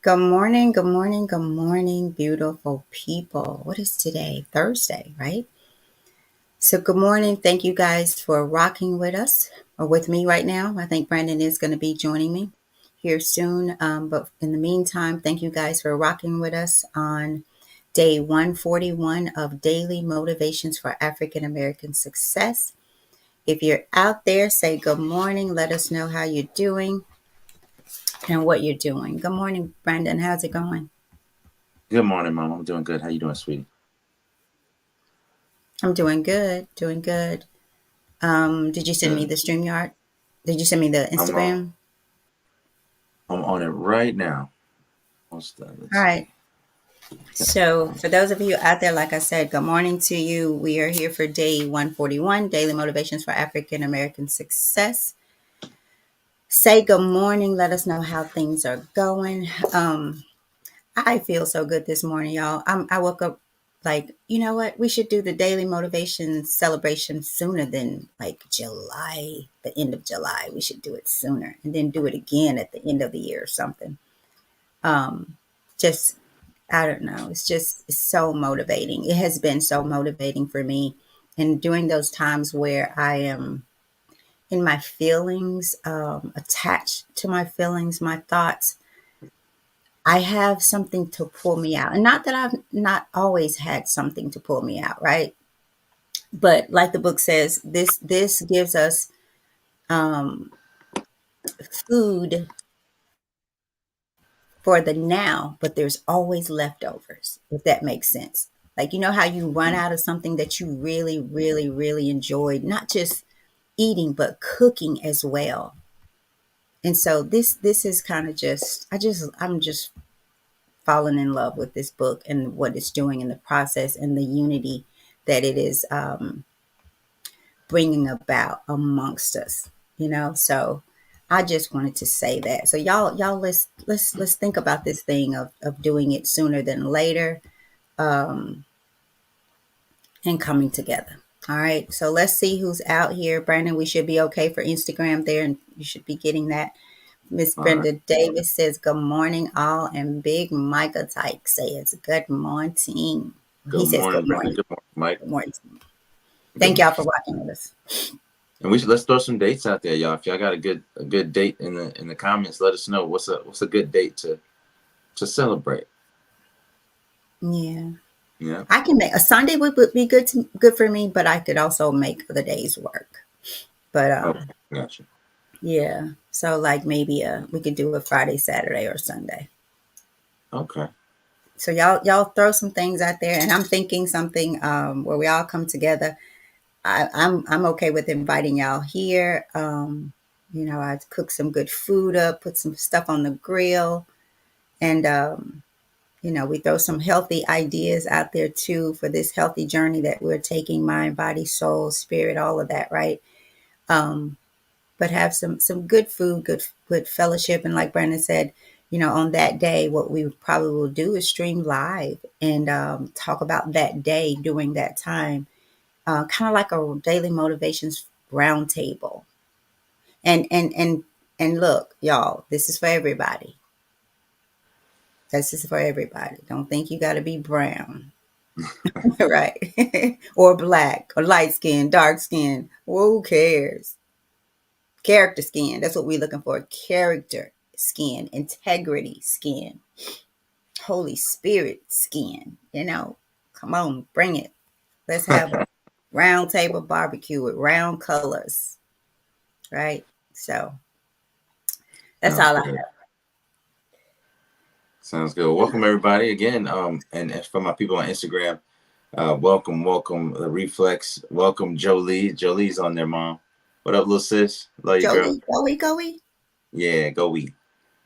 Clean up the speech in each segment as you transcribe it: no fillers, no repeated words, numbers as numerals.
Good morning, good morning, good morning, beautiful people. What is today? Thursday, right? So, good morning. Thank you guys for rocking with us or with me right now. I think Brandon is going to be joining me here soon. But in the meantime, thank you guys for rocking with us on day 141 of Daily Motivations for African American Success. If you're out there, say good morning. Let us know how you're doing and what you're doing. Good morning, Brandon. How's it going? Good morning, Mom. I'm doing good. How you doing, sweetie? I'm doing good, doing good. Did you send me Good. the StreamYard? Did you send me the I'm on. Instagram? I'm on it right now. What's that? All Let's right. see. So, for those of you out there, like I said, good morning to you. We are here for day 141, Daily Motivations for African American Success. Say good morning. Let us know how things are going. I feel so good this morning, y'all. I woke up like, you know what? We should do the daily motivation celebration sooner than like July, the end of July. We should do it sooner and then do it again at the end of the year or something. Um, just, I don't know. It's so motivating. It has been so motivating for me. And during those times where I am in my feelings, attached to my feelings, my thoughts, I have something to pull me out. And not that I've not always had something to pull me out, right? But like the book says, this gives us um, food for the now, but there's always leftovers, if that makes sense. Like you know how you run out of something that you really, really, really enjoyed, not just eating, but cooking as well. And so this is kind of I'm just fallen in love with this book and what it's doing in the process and the unity that it is bringing about amongst us, you know. So I just wanted to say that. So y'all let's think about this thing of doing it sooner than later, um, and coming together. All right. So let's see who's out here. Brandon, we should be okay for Instagram there, and you should be getting that. Miss All right. Brenda Davis says, good morning, all. And Big Micah Tyke says, good morning. He Good says, morning, good Brandon. morning. Good morning, Mike. Good morning. Good Thank y'all morning. for rocking with us. And let's throw some dates out there, y'all. If y'all got a good date in the comments, let us know what's a good date to celebrate. Yeah. Yeah. I can make a Sunday would be good for me, but I could also make the days work. But Okay. Gotcha. yeah. So like maybe we could do a Friday, Saturday, or Sunday. Okay. So y'all throw some things out there, and I'm thinking something where we all come together. I'm okay with inviting y'all here. You know, I cook some good food up, put some stuff on the grill, and you know, we throw some healthy ideas out there too for this healthy journey that we're taking, mind, body, soul, spirit, all of that, right? Um, but have some good food, good fellowship, and like Brandon said, you know, on that day, what we probably will do is stream live and talk about that day during that time, kind of like a daily motivations roundtable. And look, y'all, this is for everybody. This is for everybody. Don't think you got to be brown. Right. Or black or light skin, dark skin. Who cares? Character skin. That's what we're looking for. Character skin, integrity skin, Holy Spirit skin. You know, come on, bring it. Let's have a round table barbecue with round colors. Right. So that's Sounds all I good. Sounds good. Welcome everybody again. And for my people on Instagram, welcome, the Reflex. Welcome, Jolie. Jolie's on there, Mom. What up, little sis? Love you, girl. Joey, Joey, Joey. Yeah, go we.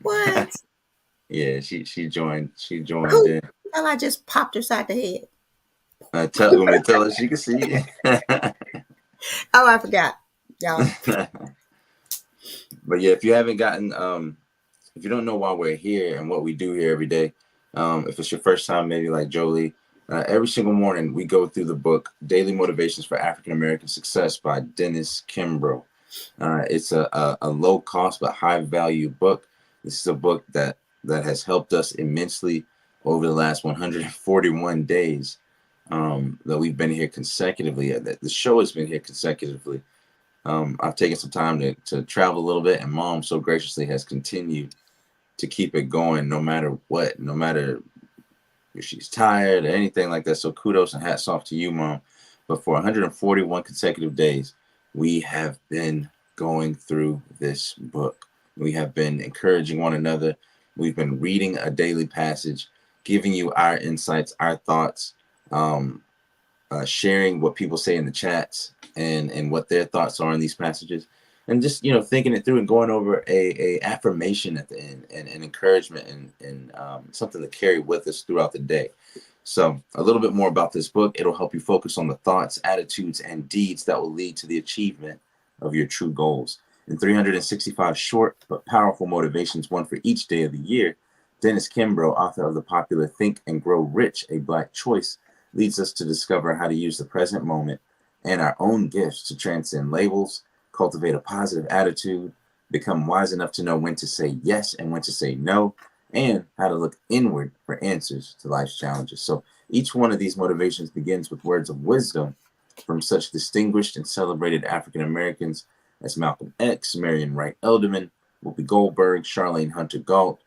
What? Yeah, she joined. She joined Who? in. Well, I just popped her side the head. You want me to tell her she can see? Oh, I forgot. Y'all. But yeah, if you haven't gotten, if you don't know why we're here and what we do here every day, if it's your first time, maybe like Jolie, every single morning we go through the book Daily Motivations for African American Success by Dennis Kimbro. It's a low cost but high value book. This is a book that that has helped us immensely over the last 141 days that we've been here consecutively. That the show has been here consecutively. I've taken some time to travel a little bit, and Mom so graciously has continued to keep it going no matter what, no matter if she's tired or anything like that. So kudos and hats off to you, Mom. But for 141 consecutive days, we have been going through this book. We have been encouraging one another. We've been reading a daily passage, giving you our insights, our thoughts, um, sharing what people say in the chats and what their thoughts are on these passages, and just thinking it through and going over a affirmation at the end and encouragement and something to carry with us throughout the day. So a little bit more about this book. It'll help you focus on the thoughts, attitudes, and deeds that will lead to the achievement of your true goals. In 365 short but powerful motivations, one for each day of the year, Dennis Kimbro, author of the popular Think and Grow Rich, A Black Choice, leads us to discover how to use the present moment and our own gifts to transcend labels, cultivate a positive attitude, become wise enough to know when to say yes and when to say no, and how to look inward for answers to life's challenges. So each one of these motivations begins with words of wisdom from such distinguished and celebrated African Americans as Malcolm X, Marion Wright Elderman, Whoopi Goldberg, Charlene Hunter Galt,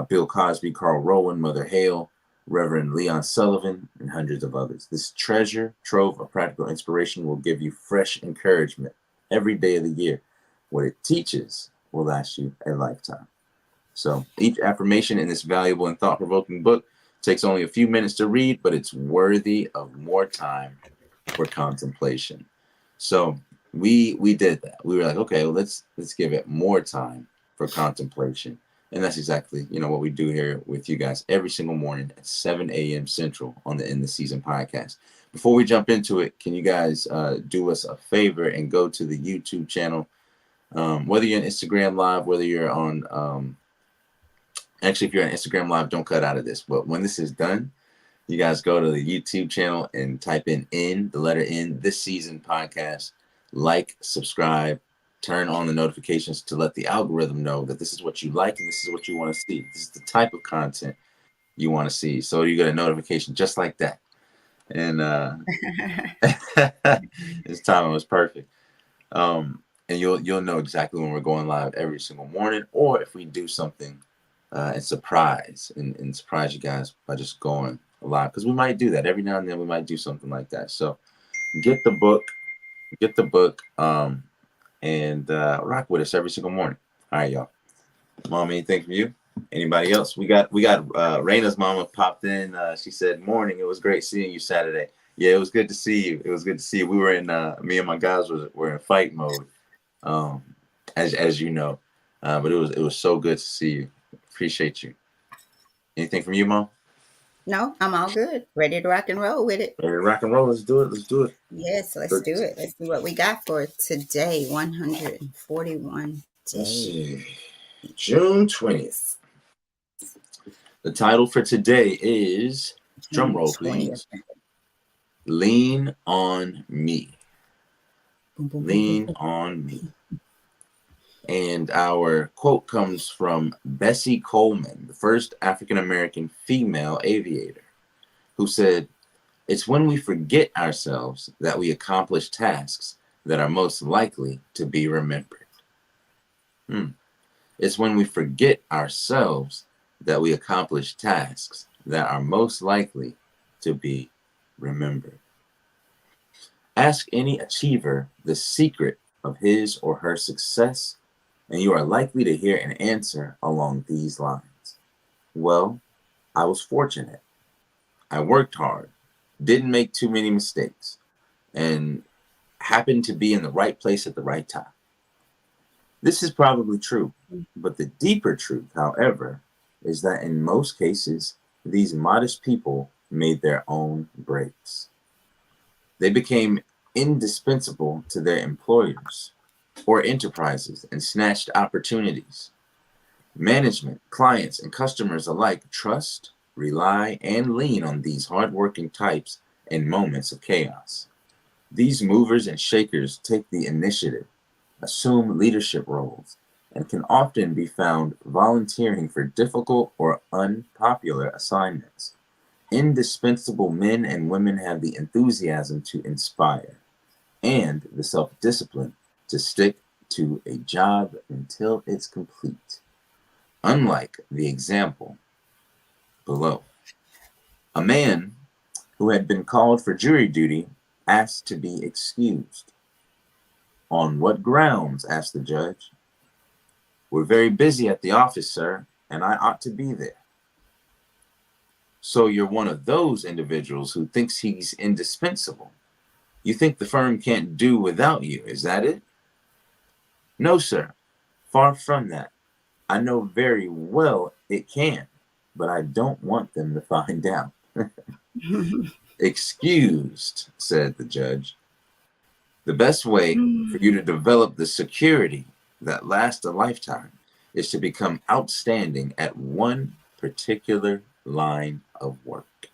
Bill Cosby, Carl Rowan, Mother Hale, Reverend Leon Sullivan, and hundreds of others. This treasure trove of practical inspiration will give you fresh encouragement every day of the year. What it teaches will last you a lifetime. So each affirmation in this valuable and thought-provoking book takes only a few minutes to read, but it's worthy of more time for contemplation. So we did that. We were like, okay, well, let's give it more time for contemplation. And that's exactly, what we do here with you guys every single morning at 7 a.m. Central on the In the Season podcast. Before we jump into it, can you guys do us a favor and go to the YouTube channel? Whether you're on Instagram Live, whether you're on, actually, if you're on Instagram Live, don't cut out of this. But when this is done, you guys go to the YouTube channel and type in the letter N, This Season podcast. Like, subscribe, turn on the notifications to let the algorithm know that this is what you like and this is what you want to see. This is the type of content you want to see. So you get a notification just like that. And this time it was perfect. And you'll know exactly when we're going live every single morning, or if we do something and surprise you guys by just going live, because we might do that every now and then. We might do something like that. So get the book, and rock with us every single morning. All right, y'all. Mom, anything from you? Anybody else? We got Raina's mama popped in. She said, "Morning. It was great seeing you Saturday." Yeah, it was good to see you. It was good to see you. We were in me and my guys were in fight mode, um, as you know. But it was so good to see you. Appreciate you. Anything from you, Mom? No, I'm all good. Ready to rock and roll with it. Ready to rock and roll. Let's do it. Let's do it. Yes, let's do it. Let's see what we got for today. 141 Let's days. see. June 20th. The title for today is, drum June roll, 20th. please. Lean on me. Boom, boom, boom, boom, Lean boom. on me. And our quote comes from Bessie Coleman, the first African American female aviator, who said, "It's when we forget ourselves that we accomplish tasks that are most likely to be remembered." It's when we forget ourselves that we accomplish tasks that are most likely to be remembered. Ask any achiever the secret of his or her success, and you are likely to hear an answer along these lines. Well, I was fortunate. I worked hard, didn't make too many mistakes, and happened to be in the right place at the right time. This is probably true, but the deeper truth, however, is that in most cases, these modest people made their own breaks. They became indispensable to their employers or enterprises and snatched opportunities. Management, clients, and customers alike trust, rely, and lean on these hardworking types in moments of chaos. These movers and shakers take the initiative, assume leadership roles, and can often be found volunteering for difficult or unpopular assignments. Indispensable men and women have the enthusiasm to inspire and the self discipline to stick to a job until it's complete. Unlike the example below, a man who had been called for jury duty asked to be excused. On what grounds? Asked the judge. We're very busy at the office, sir, and I ought to be there. So you're one of those individuals who thinks he's indispensable. You think the firm can't do without you, is that it? No, sir. Far from that. I know very well it can, but I don't want them to find out. Excused, said the judge. The best way for you to develop the security that lasts a lifetime is to become outstanding at one particular line of work.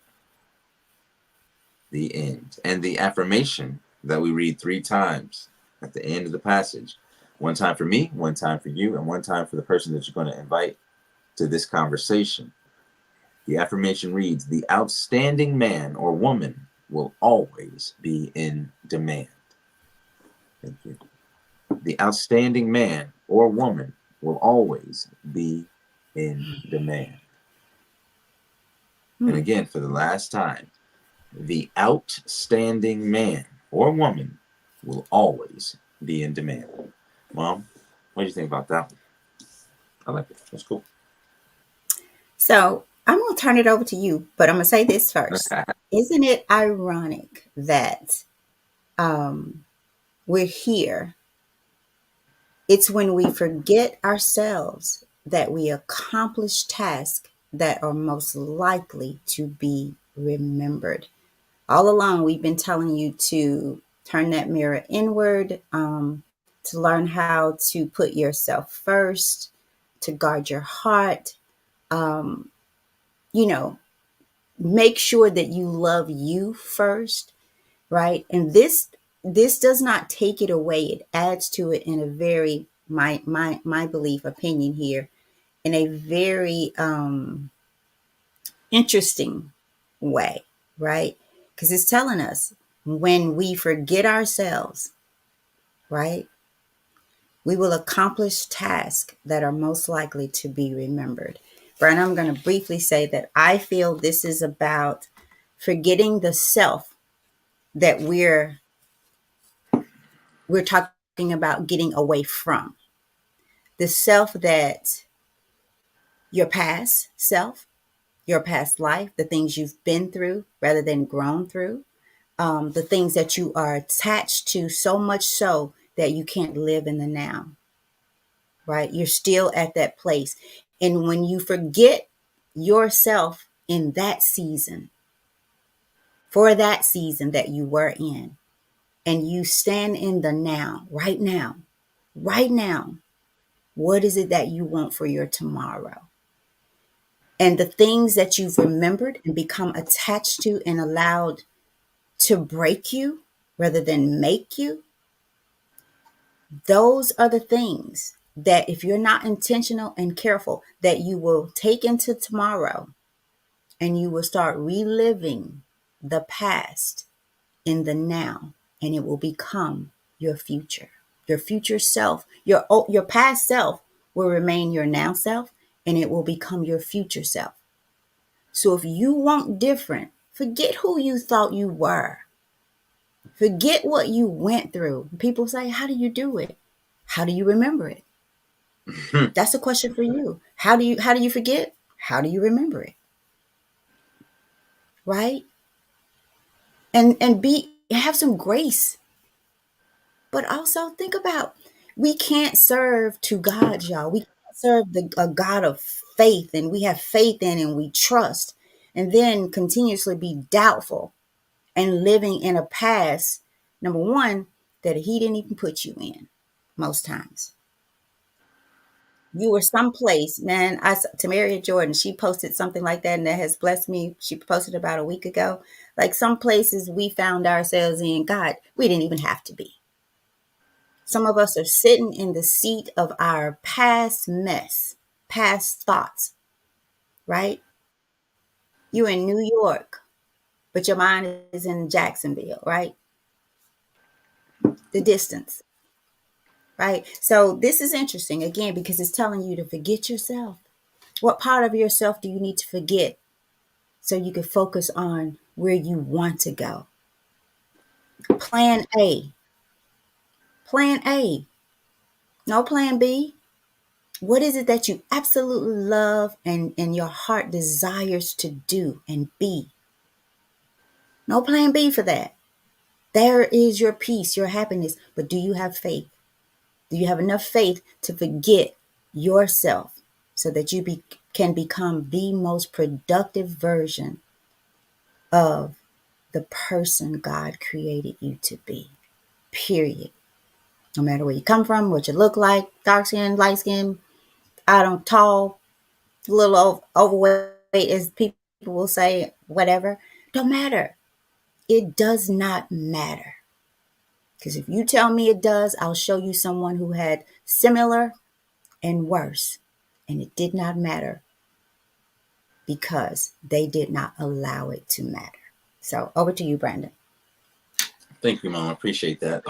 The end. And the affirmation that we read 3 times at the end of the passage, one time for me, one time for you, and one time for the person that you're going to invite to this conversation. The affirmation reads, the outstanding man or woman will always be in demand. Thank you. The outstanding man or woman will always be in demand. And again, for the last time, the outstanding man or woman will always be in demand. Mom, what do you think about that one? I like it. That's cool. So I'm going to turn it over to you, but I'm going to say this first. Isn't it ironic that we're here? It's when we forget ourselves that we accomplish tasks that are most likely to be remembered. All along, we've been telling you to turn that mirror inward, to learn how to put yourself first, to guard your heart, um, you know, make sure that you love you first, right? And this does not take it away. It adds to it in a very my belief opinion here in a very interesting way, right? Because it's telling us when we forget ourselves, right, we will accomplish tasks that are most likely to be remembered. Brian, I'm going to briefly say that I feel this is about forgetting the self that we're talking about getting away from. The self that your past self, your past life, the things you've been through rather than grown through, the things that you are attached to so much so that you can't live in the now, right? You're still at that place. And when you forget yourself in that season, for that season that you were in, and you stand in the now, right now, what is it that you want for your tomorrow? And the things that you've remembered and become attached to and allowed to break you rather than make you, those are the things that if you're not intentional and careful, that you will take into tomorrow and you will start reliving the past in the now, and it will become your future. Your future self, your past self will remain your now self, and it will become your future self. So if you want different, forget who you thought you were. Forget what you went through. People say, how do you do it? How do you remember it? That's a question for you. How do you forget? How do you remember it? Right? And be have some grace. But also think about, we can't serve two gods, y'all. We can't serve a God of faith, and we have faith in and we trust, and then continuously be doubtful and living in a past, number one, that he didn't even put you in most times. You were someplace, man. Tamaria Jordan, she posted something like that, and that has blessed me. She posted about a week ago. Like some places we found ourselves in, God, we didn't even have to be. Some of us are sitting in the seat of our past mess, past thoughts, right? You're in New York, but your mind is in Jacksonville, right? The distance, right? So this is interesting again because it's telling you to forget yourself. What part of yourself do you need to forget so you can focus on where you want to go? Plan A. Plan A. No plan B. What is it that you absolutely love and your heart desires to do and be? No plan B for that. There is your peace, your happiness. But do you have faith? Do you have enough faith to forget yourself so that can become the most productive version of the person God created you to be? Period. No matter where you come from, what you look like, dark skin, light skin, I don't tall, a little overweight, as people will say, whatever. Don't matter. It does not matter. Because if you tell me it does, I'll show you someone who had similar and worse. And it did not matter because they did not allow it to matter. So over to you, Brandon. Thank you, Mom. I appreciate that.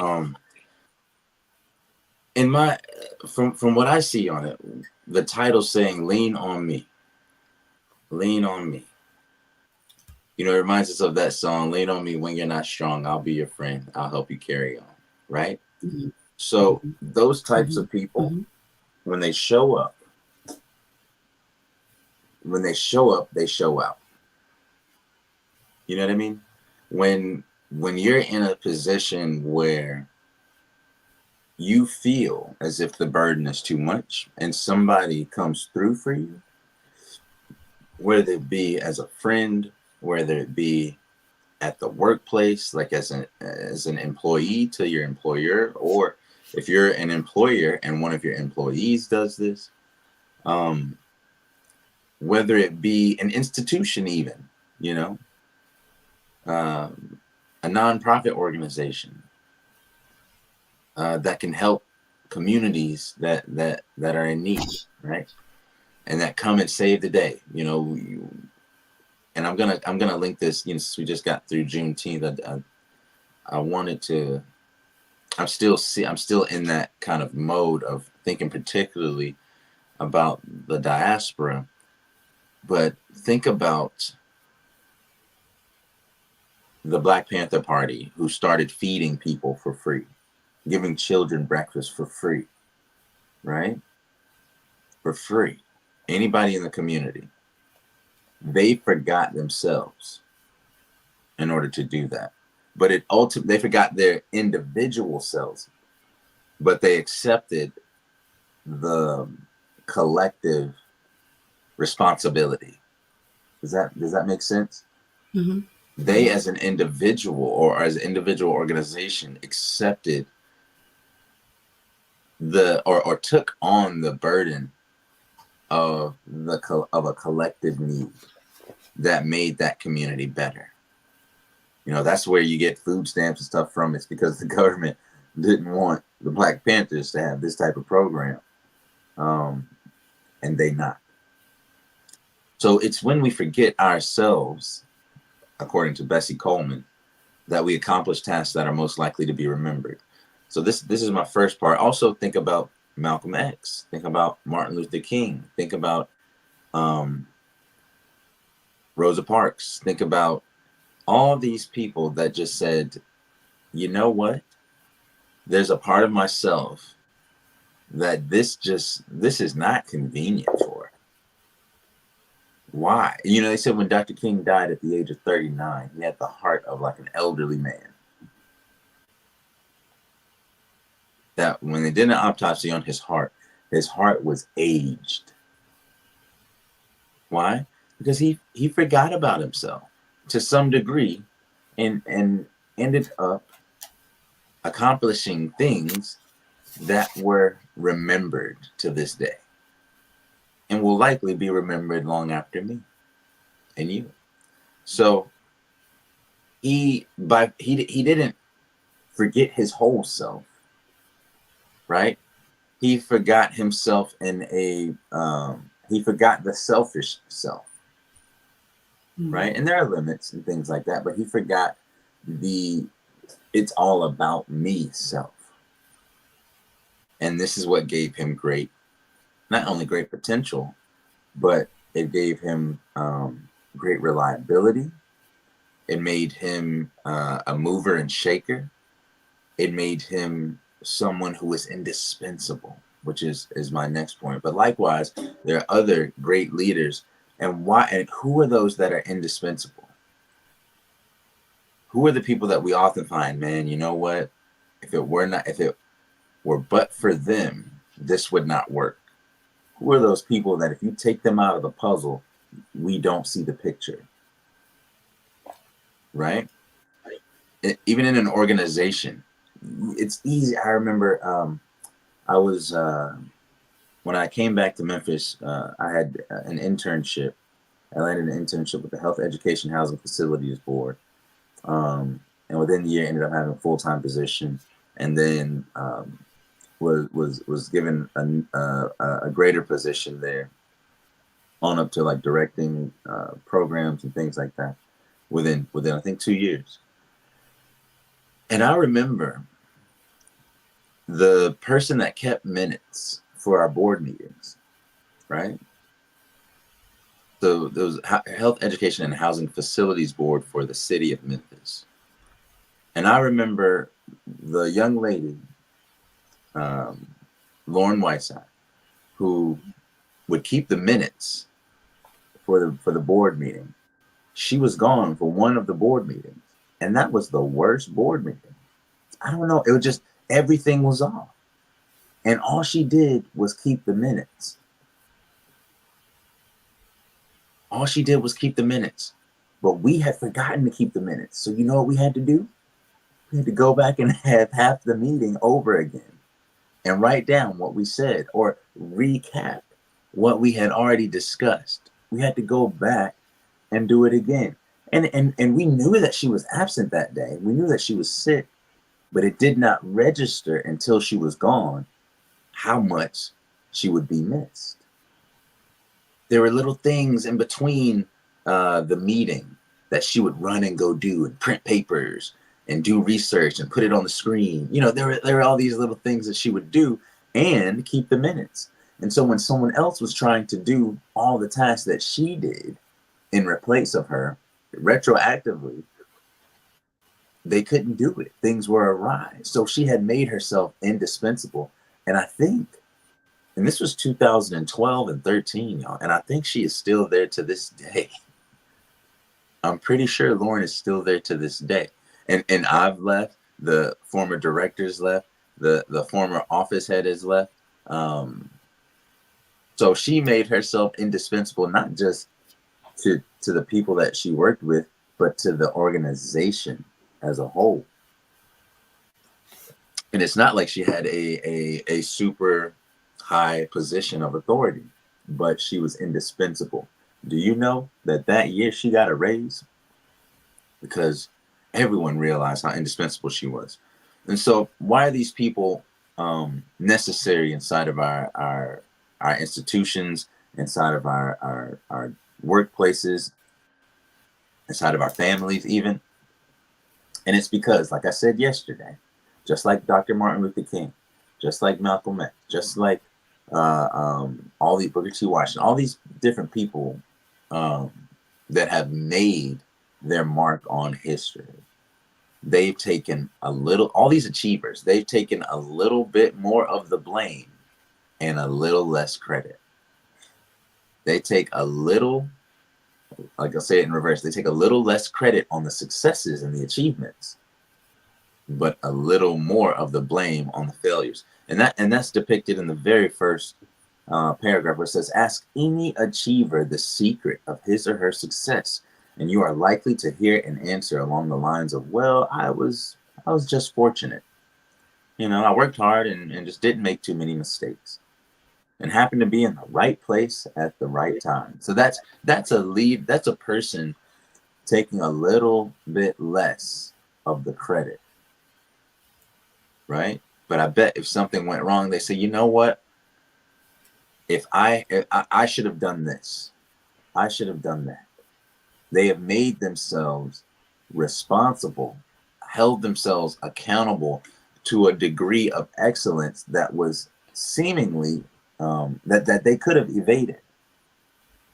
In my from what I see on it, the title saying "Lean on Me," lean on me. You know, it reminds us of that song, "Lean on me when you're not strong. I'll be your friend. I'll help you carry on." Right. Mm-hmm. So those types Mm-hmm. of people, Mm-hmm. when they show up, they show out. You know what I mean? When you're in a position where you feel as if the burden is too much and somebody comes through for you, whether it be as a friend, whether it be at the workplace, like as an employee to your employer, or if you're an employer and one of your employees does this, um, whether it be an institution, even, you know, um, a nonprofit organization that can help communities that are in need, right? And that come and save the day. You know, and I'm gonna link this. You know, since we just got through Juneteenth, I wanted to. I'm still in that kind of mode of thinking particularly about the diaspora, but think about the Black Panther Party who started feeding people for free, giving children breakfast for free, right? For free. Anybody in the community. They forgot themselves in order to do that. But it ultimately they forgot their individual selves, but they accepted the collective responsibility. Does that make sense? Mm-hmm. Mm-hmm. They as an individual or as an individual organization accepted or took on the burden of of a collective need that made that community better. You know, that's where you get food stamps and stuff from. It's because the government didn't want the Black Panthers to have this type of program, um, and they not. So it's when we forget ourselves, according to Bessie Coleman, that we accomplish tasks that are most likely to be remembered. So this is my first part. Also, think about Malcolm X. Think about Martin Luther King. Think about um, Rosa Parks. Think about all these people that just said, you know what? There's a part of myself that this is not convenient for. Why? You know, they said when Dr. King died at the age of 39, he had the heart of like an elderly man. That when they did an autopsy on his heart was aged. Why? Because he forgot about himself to some degree and ended up accomplishing things that were remembered to this day and will likely be remembered long after me and you. So he didn't forget his whole self. right? He forgot himself he forgot the selfish self, right? Mm-hmm. And there are limits and things like that, but he forgot the it's all about me self. And this is what gave him great, not only great potential, but it gave him great reliability. It made him a mover and shaker. It made him someone who was indispensable, which is my next point. But likewise, there are other great leaders, and why? And who are those that are indispensable? Who are the people that we often find? Man, you know what? If it were but for them, this would not work. Who are those people that if you take them out of the puzzle, we don't see the picture, right? Even in an organization, it's easy. I remember I was when I came back to Memphis, I had an internship. I landed an internship with the Health Education Housing Facilities Board, and within the year, ended up having a full time position, and then was given a greater position there, on up to like directing programs and things like that within I think 2 years. And I remember the person that kept minutes for our board meetings, right? So there was Health Education and Housing Facilities Board for the city of Memphis. And I remember the young lady, um, Lauren Whiteside, who would keep the minutes for the board meeting. She was gone for one of the board meetings, and that was the worst board meeting. I don't know. It was just everything was off, and all she did was keep the minutes. All she did was keep the minutes. But we had forgotten to keep the minutes. So you know what we had to do? We had to go back and have half the meeting over again and write down what we said or recap what we had already discussed. We had to go back and do it again. And we knew that she was absent that day. We knew that she was sick, but it did not register until she was gone how much she would be missed. There were little things in between the meeting that she would run and go do and print papers and do research and put it on the screen. You know, there were all these little things that she would do and keep the minutes. And so when someone else was trying to do all the tasks that she did in replace of her retroactively, they couldn't do it. Things were awry. So she had made herself indispensable. And I think, and this was 2012 and 13, y'all, and I think she is still there to this day. I'm pretty sure Lauren is still there to this day. And I've left, the former directors left, the former office head has left. So she made herself indispensable, not just to the people that she worked with, but to the organization as a whole. And it's not like she had a super high position of authority, but she was indispensable. Do you know that that year she got a raise? Because everyone realized how indispensable she was. And so, why are these people necessary inside of our institutions, inside of our workplaces, inside of our families, even? And it's because, like I said yesterday, just like Dr. Martin Luther King, just like Malcolm X, just like all the Booker T. Washington, all these different people um, that have made their mark on history, they've taken a little, all these achievers, they've taken a little bit more of the blame and a little less credit. They take a little, like I'll say it in reverse, they take a little less credit on the successes and the achievements, but a little more of the blame on the failures. And that's depicted in the very first paragraph where it says, ask any achiever the secret of his or her success, and you are likely to hear an answer along the lines of, well, I was just fortunate. You know, I worked hard and just didn't make too many mistakes and happened to be in the right place at the right time. So that's a person taking a little bit less of the credit, right? But I bet if something went wrong, they say, you know what? If I should have done this, I should have done that. They have made themselves responsible, held themselves accountable to a degree of excellence that was seemingly that they could have evaded.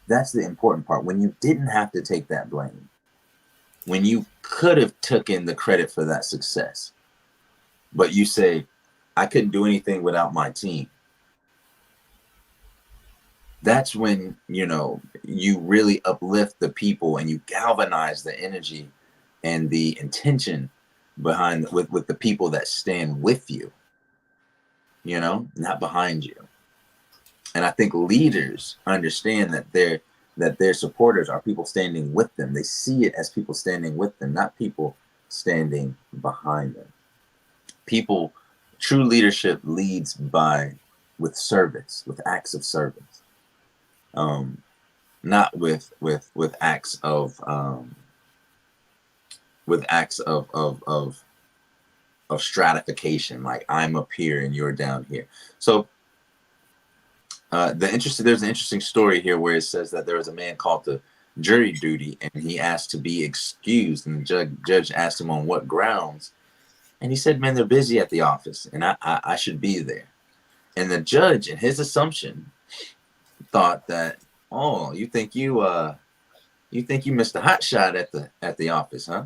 That's the important part. When you didn't have to take that blame, when you could have taken the credit for that success, but you say, I couldn't do anything without my team. That's when, you really uplift the people and you galvanize the energy and the intention behind with the people that stand with you, not behind you. And I think leaders understand that their supporters are people standing with them. They see it as people standing with them, not people standing behind them. People, true leadership leads with service, with acts of service, not with acts of stratification, like I'm up here and you're down here. So there's an interesting story here where it says that there was a man called the jury duty, and he asked to be excused, and the judge asked him on what grounds, and he said, "Man, they're busy at the office, and I should be there." And the judge, in his assumption, thought that, "Oh, you think you missed a hot shot at the office, huh?"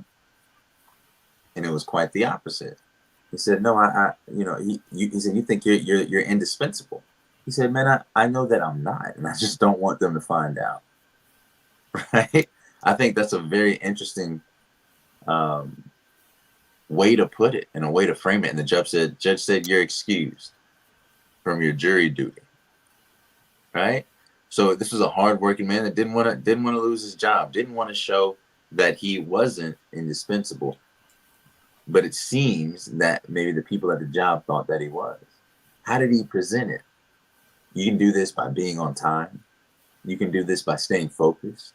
And it was quite the opposite. He said, "No, he said, you think you're indispensable." He said, "Man, I know that I'm not, and I just don't want them to find out." Right? I think that's a very interesting um, way to put it and a way to frame it. And the judge said, "You're excused from your jury duty." Right? So this was a hardworking man that didn't want to lose his job, didn't want to show that he wasn't indispensable. But it seems that maybe the people at the job thought that he was. How did he present it? You can do this by being on time. You can do this by staying focused,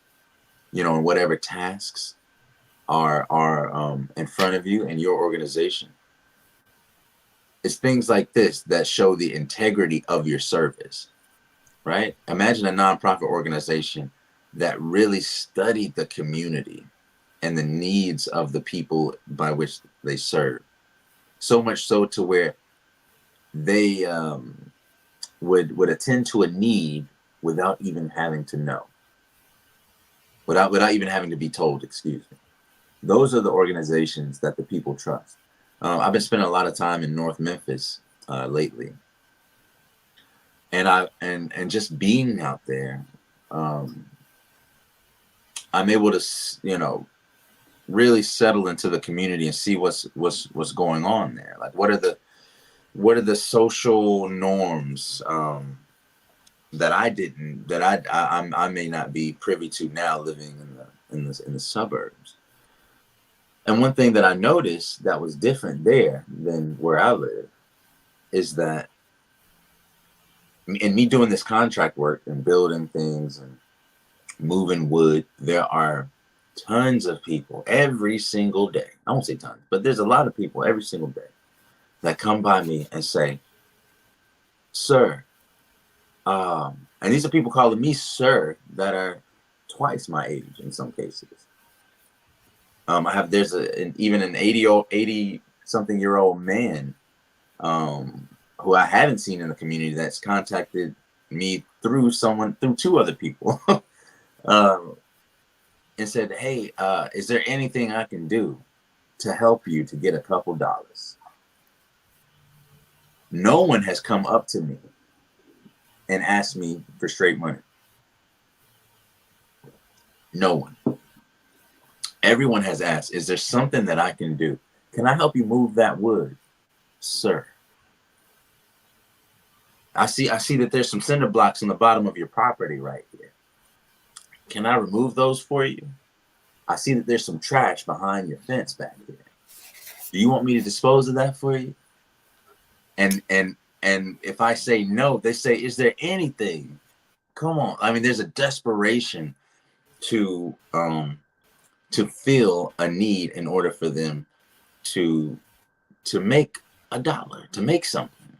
on whatever tasks are in front of you and your organization. It's things like this that show the integrity of your service, right? Imagine a nonprofit organization that really studied the community and the needs of the people by which they serve. So much so to where they would attend to a need without even having to know, without even having to be told. Excuse me. Those are the organizations that the people trust. I've been spending a lot of time in North Memphis lately, and just being out there, um, I'm able to really settle into the community and see what's going on there. Like, what are the social norms that I may not be privy to now, living in the suburbs. And one thing that I noticed that was different there than where I live is that in me doing this contract work and building things and moving wood, there are tons of people every single day. I won't say tons, but there's a lot of people every single day that come by me and say, "Sir," and these are people calling me sir that are twice my age in some cases. There's even an 80 something year old man who I haven't seen in the community that's contacted me through two other people, um, and said, "Hey, is there anything I can do to help you to get a couple dollars?" No one has come up to me and asked me for straight money. No one. Everyone has asked, "Is there something that I can do? Can I help you move that wood, sir? I see that there's some cinder blocks on the bottom of your property right here. Can I remove those for you? I see that there's some trash behind your fence back here. Do you want me to dispose of that for you?" And if I say no, they say, "Is there anything? Come on." I mean, there's a desperation to feel a need in order for them to make a dollar to make something.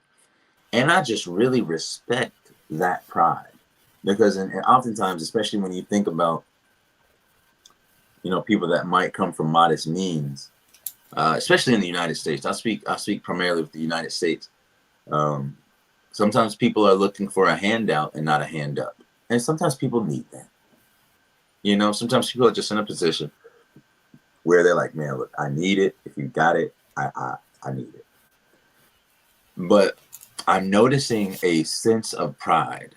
And I just really respect that pride because, and oftentimes, especially when you think about, people that might come from modest means, especially in the United States. I speak primarily with the United States. Um, Sometimes people are looking for a handout and not a hand up, and sometimes people need that. Sometimes people are just in a position where they're like, "Man, look, I need it. If you got it, I need it." But I'm noticing a sense of pride,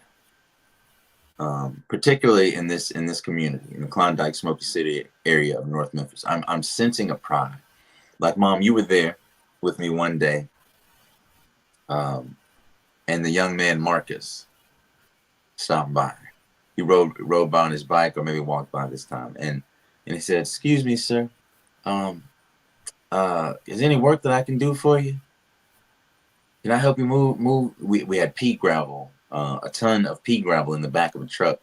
particularly in this community, in the Klondike Smoky City area of North Memphis. I'm sensing a pride. Like, Mom, you were there with me one day, um, and the young man Marcus stopped by. He rode by on his bike, or maybe walked by this time, and he said, "Excuse me, sir. Um, is there any work that I can do for you? Can I help you move?" We had pea gravel, a ton of pea gravel in the back of a truck,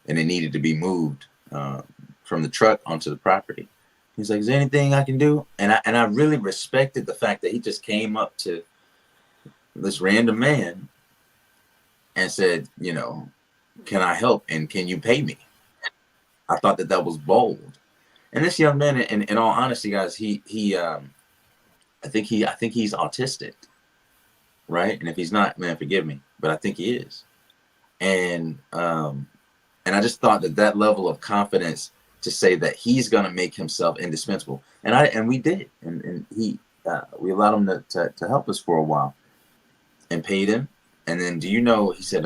and it needed to be moved from the truck onto the property. He's like, "Is there anything I can do?" And I really respected the fact that he just came up to this random man and said, "Can I help, and can you pay me?" I thought that was bold. And this young man, in all honesty, guys, I think he's autistic, right? And if he's not, man, forgive me, but I think he is. And I just thought that level of confidence to say that he's gonna make himself indispensable, and we did, and we allowed him to help us for a while, and paid him. And then, he said,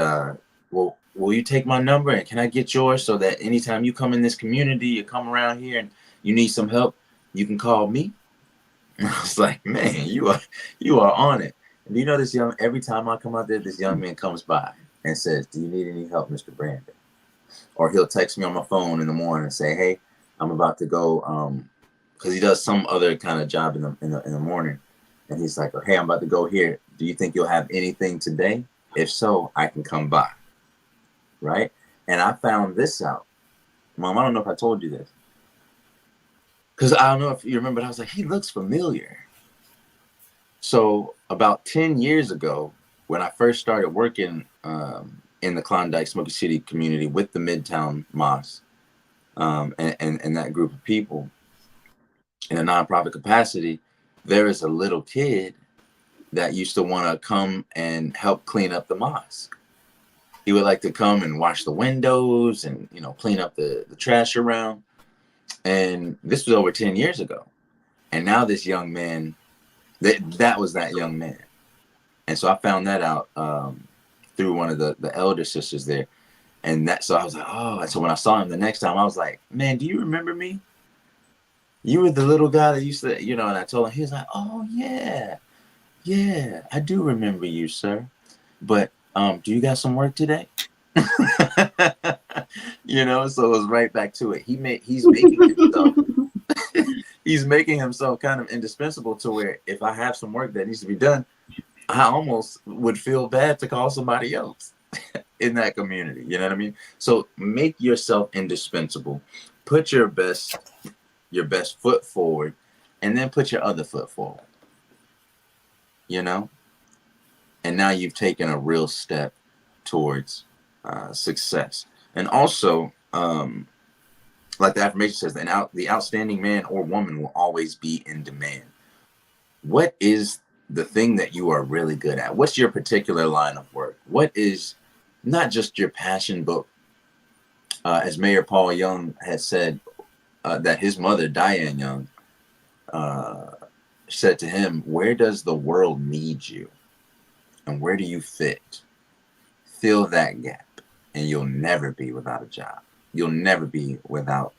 "Well, will you take my number, and can I get yours, so that anytime you come in this community, you come around here and you need some help, you can call me?" And I was like, "Man, you are on it." And this every time I come out there, this young man comes by and says, "Do you need any help, Mr. Brandon?" Or he'll text me on my phone in the morning and say, "Hey, I'm about to go," because he does some other kind of job in the morning, and he's like, "Hey, I'm about to go here. Do you think you'll have anything today? If so, I can come by." Right? And I found this out, Mom. I don't know if I told you this, because I don't know if you remember. But I was like, he looks familiar. So about 10 years ago, when I first started working in the Klondike Smoky City community with the Midtown Mosque, and that group of people in a nonprofit capacity, there is a little kid that used to want to come and help clean up the mosque. He would like to come and wash the windows and clean up the trash around. And this was over 10 years ago. And now this young man, that was that young man. And so I found that out through one of the elder sisters there. So I was like, oh. And so when I saw him the next time, I was like, "Man, do you remember me? You were the little guy that used to," and I told him. He was like, "Oh, yeah, yeah, I do remember you, sir. But do you got some work today?" So it was right back to it. He's making himself kind of indispensable, to where if I have some work that needs to be done, I almost would feel bad to call somebody else in that community. You know what I mean? So make yourself indispensable. Put your best foot forward, and then put your other foot forward. You know, and now you've taken a real step towards success. And also, like the affirmation says, the outstanding man or woman will always be in demand. What is the thing that you are really good at? What's your particular line of work? What is not just your passion, but as Mayor Paul Young has said, that his mother, Diane Young, uh, said to him, "Where does the world need you? And where do you fit? Fill that gap, and you'll never be without a job. You'll never be without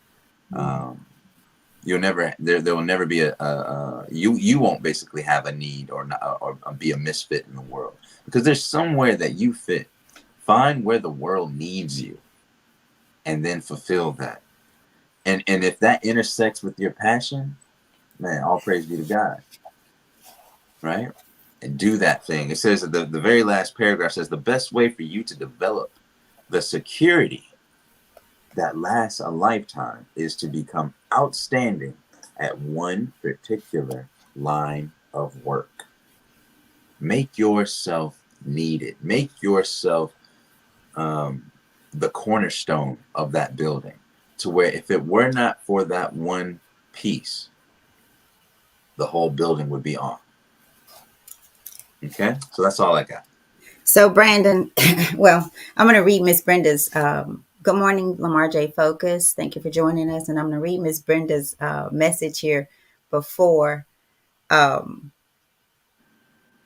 you'll never there will never be you won't basically have a need, or not, or be a misfit in the world, because there's somewhere that you fit. Find where the world needs you, and then fulfill that. And if that intersects with your passion, man, all praise be to God, right? And do that thing. It says that the very last paragraph says, "The best way for you to develop the security that lasts a lifetime is to become outstanding at one particular line of work." Make yourself needed. Make yourself um, the cornerstone of that building, to where if it were not for that one piece, the whole building would be on. Okay, so that's all I got. So, Brandon, well, I'm going to read Miss Brenda's. Good morning, Lamar J. Focus. Thank you for joining us. And I'm going to read Miss Brenda's message here before um,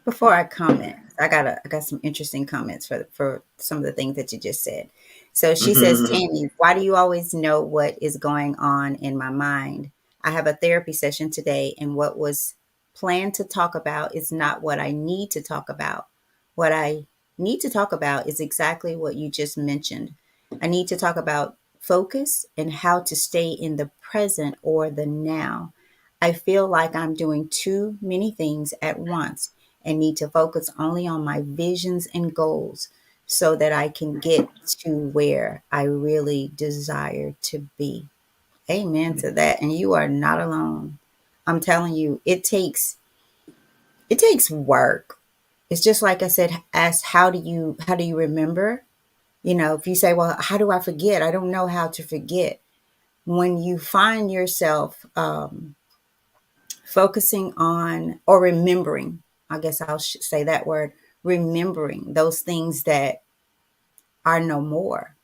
before I comment. I got some interesting comments for some of the things that you just said. So she says, Tammy, why do you always know what is going on in my mind? I have a therapy session today, and what was planned to talk about is not what I need to talk about. What I need to talk about is exactly what you just mentioned. I need to talk about focus and how to stay in the present or the now. I feel like I'm doing too many things at once and need to focus only on my visions and goals so that I can get to where I really desire to be. Amen to that. And you are not alone. I'm telling you, it takes work. It's just like I said, ask how do you remember? If you say, well, how do I forget? I don't know how to forget. When you find yourself focusing on or remembering, I guess I'll say that word, remembering those things that are no more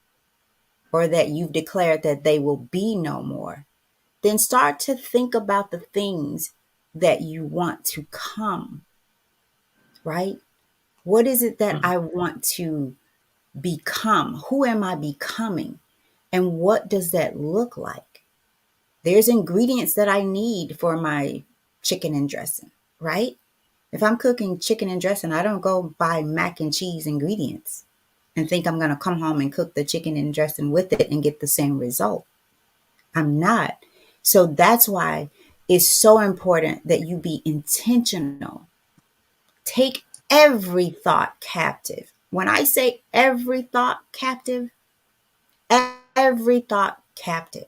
or that you've declared that they will be no more, then start to think about the things that you want to come, right? What is it that I want to become? Who am I becoming? And what does that look like? There's ingredients that I need for my chicken and dressing, right? If I'm cooking chicken and dressing, I don't go buy mac and cheese ingredients and think I'm going to come home and cook the chicken and dressing with it and get the same result. I'm not. So that's why it's so important that you be intentional. Take every thought captive. When I say every thought captive, every thought captive,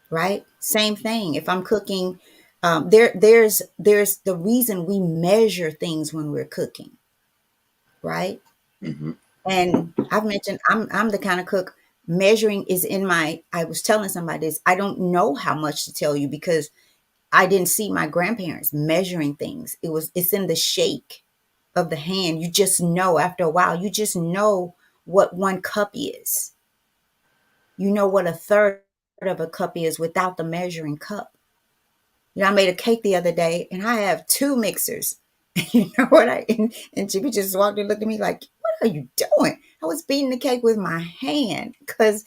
right? Same thing. If I'm cooking, there's the reason we measure things when we're cooking, right? Mm-hmm. And I've mentioned I'm the kind of cook, measuring is in my, I was telling somebody this, I don't know how much to tell you because I didn't see my grandparents measuring things. It's in the shake of the hand. You just know after a while, you just know what 1 cup is. You know what a third of a cup is without the measuring cup. I made a cake the other day and I have 2 mixers. You know what and Jimmy just walked and looked at me like, what are you doing? I was beating the cake with my hand because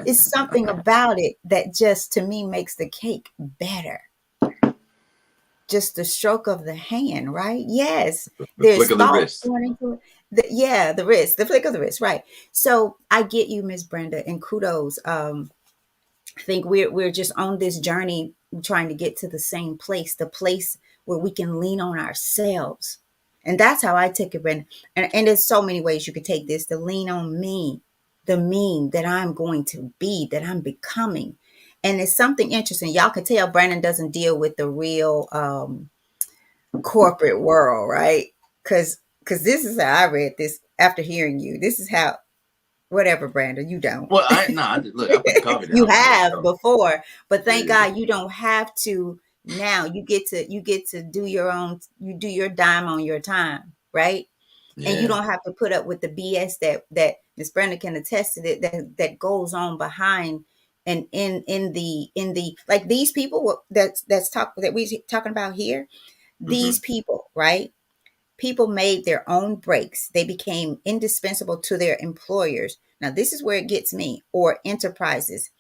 it's something about it that just to me makes the cake better. Just the stroke of the hand, right? Yes. The There's flick of the thought wrist. going into it. Yeah, the wrist, the flick of the wrist, right. So I get you, Miss Brenda, and kudos. I think we're just on this journey trying to get to the same place, the place where we can lean on ourselves. And that's how I take it, Brenda. And there's so many ways you could take this to lean on me, the me that I'm going to be, that I'm becoming. And it's something interesting. Y'all can tell Brandon doesn't deal with the real corporate world, right? Because this is how I read this after hearing you. This is how, whatever, Brandon, you don't. Well, look. I put the coffee You down, man. have So before, but thank yeah, God you don't have to now. You get to do your own, you do your dime on your time, right? And you yeah. don't have to put up with the BS that Miss Brenda can attest to, that goes on behind and in the like these people that's that we talking about here. Mm-hmm. These people, right? People made their own breaks. They became indispensable to their employers. Now, this is where it gets me, or enterprises,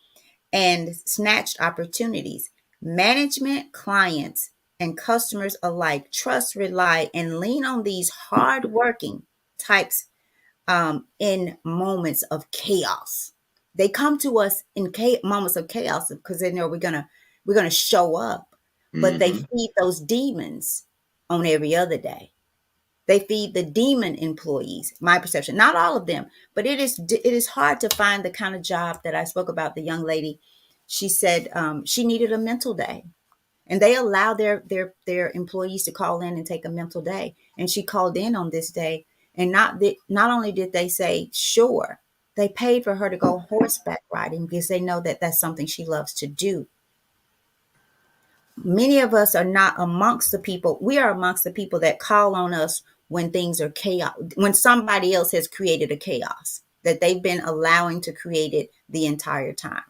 and snatched opportunities. Management, clients, and customers alike trust, rely, and lean on these hardworking types in moments of chaos. They come to us in moments of chaos because they know we're gonna show up, but they Mm-hmm. feed those demons on every other day. They feed the demon employees, my perception. Not all of them, but it is hard to find the kind of job that I spoke about. The young lady, she said she needed a mental day. and they allow their employees to call in and take a mental day. And she called in on this day, and not only did they say sure, they paid for her to go horseback riding because they know that that's something she loves to do. Many of us are not amongst the people. We are amongst the people that call on us when things are chaos, when somebody else has created a chaos that they've been allowing to create it the entire time.